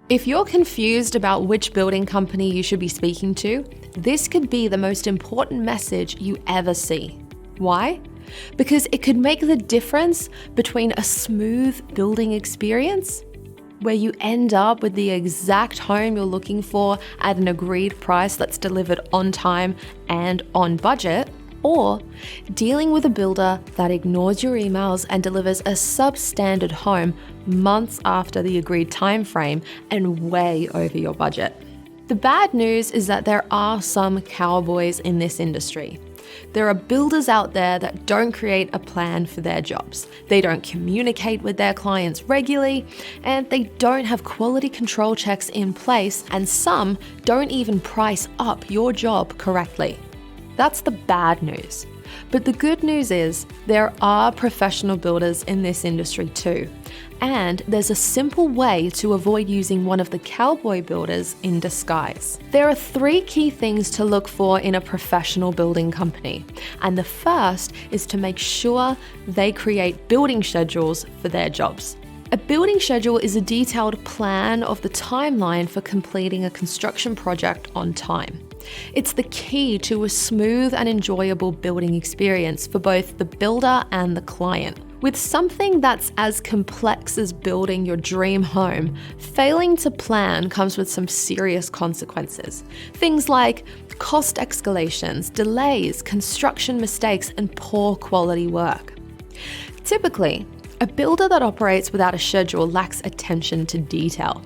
If you're confused about which building company you should be speaking to, this could be the most important message you ever see. Why? Because it could make the difference between a smooth building experience, where you end up with the exact home you're looking for at an agreed price that's delivered on time and on budget, or dealing with a builder that ignores your emails and delivers a substandard home months after the agreed time frame and way over your budget. The bad news is that there are some cowboys in this industry. There are builders out there that don't create a plan for their jobs. They don't communicate with their clients regularly, and they don't have quality control checks in place, and some don't even price up your job correctly. That's the bad news. But the good news is there are professional builders in this industry too. And there's a simple way to avoid using one of the cowboy builders in disguise. There are 3 key things to look for in a professional building company. And the first is to make sure they create building schedules for their jobs. A building schedule is a detailed plan of the timeline for completing a construction project on time. It's the key to a smooth and enjoyable building experience for both the builder and the client. With something that's as complex as building your dream home, failing to plan comes with some serious consequences. Things like cost escalations, delays, construction mistakes, and poor quality work. Typically, a builder that operates without a schedule lacks attention to detail.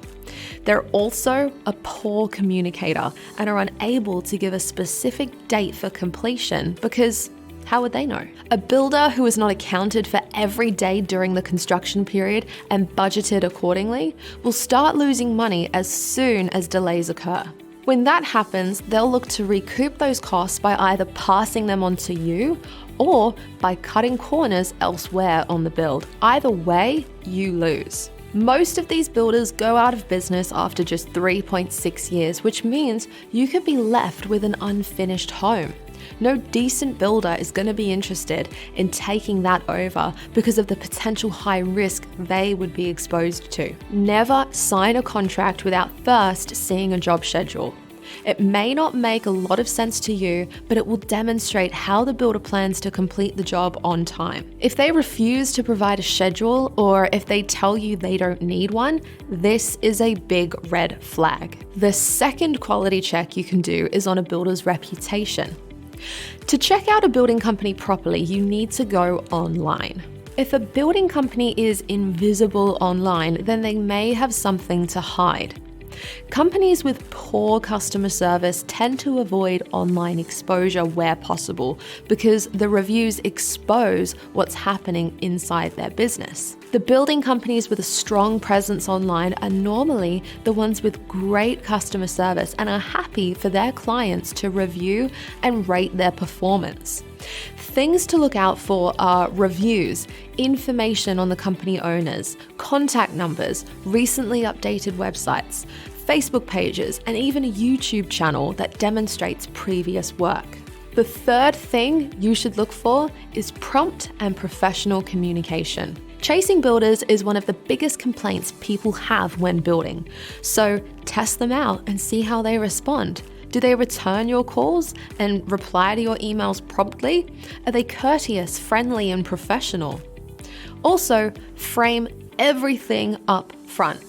They're also a poor communicator and are unable to give a specific date for completion because how would they know? A builder who is not accounted for every day during the construction period and budgeted accordingly will start losing money as soon as delays occur. When that happens, they'll look to recoup those costs by either passing them on to you or by cutting corners elsewhere on the build. Either way, you lose. Most of these builders go out of business after just 3.6 years, which means you could be left with an unfinished home. No decent builder is going to be interested in taking that over because of the potential high risk they would be exposed to. Never sign a contract without first seeing a job schedule. It may not make a lot of sense to you, but it will demonstrate how the builder plans to complete the job on time. If they refuse to provide a schedule, or if they tell you they don't need one, this is a big red flag. The second quality check you can do is on a builder's reputation. To check out a building company properly, you need to go online. If a building company is invisible online, then they may have something to hide. Companies with poor customer service tend to avoid online exposure where possible because the reviews expose what's happening inside their business. The building companies with a strong presence online are normally the ones with great customer service and are happy for their clients to review and rate their performance. Things to look out for are reviews, information on the company owners, contact numbers, recently updated websites, Facebook pages, and even a YouTube channel that demonstrates previous work. The third thing you should look for is prompt and professional communication. Chasing builders is one of the biggest complaints people have when building, so test them out and see how they respond. Do they return your calls and reply to your emails promptly? Are they courteous, friendly, and professional? Also, frame everything up front.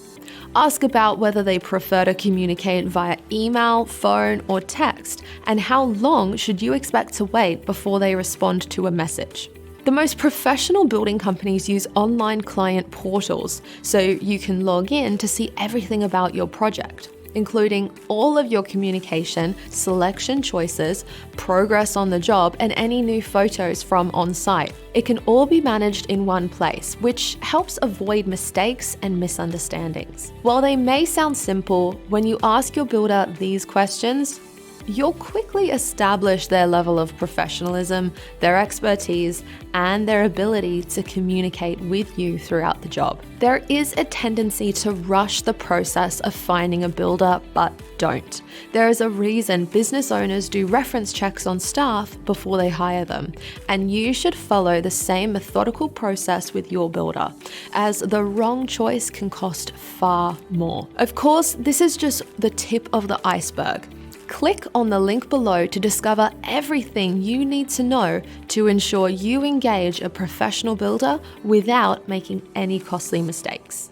Ask about whether they prefer to communicate via email, phone, or text, and how long should you expect to wait before they respond to a message. The most professional building companies use online client portals, so you can log in to see everything about your project, including all of your communication, selection choices, progress on the job, and any new photos from on-site. It can all be managed in one place, which helps avoid mistakes and misunderstandings. While they may sound simple, when you ask your builder these questions, you'll quickly establish their level of professionalism, their expertise, and their ability to communicate with you throughout the job. There is a tendency to rush the process of finding a builder, but don't. There is a reason business owners do reference checks on staff before they hire them, and you should follow the same methodical process with your builder, as the wrong choice can cost far more. Of course, this is just the tip of the iceberg. Click on the link below to discover everything you need to know to ensure you engage a professional builder without making any costly mistakes.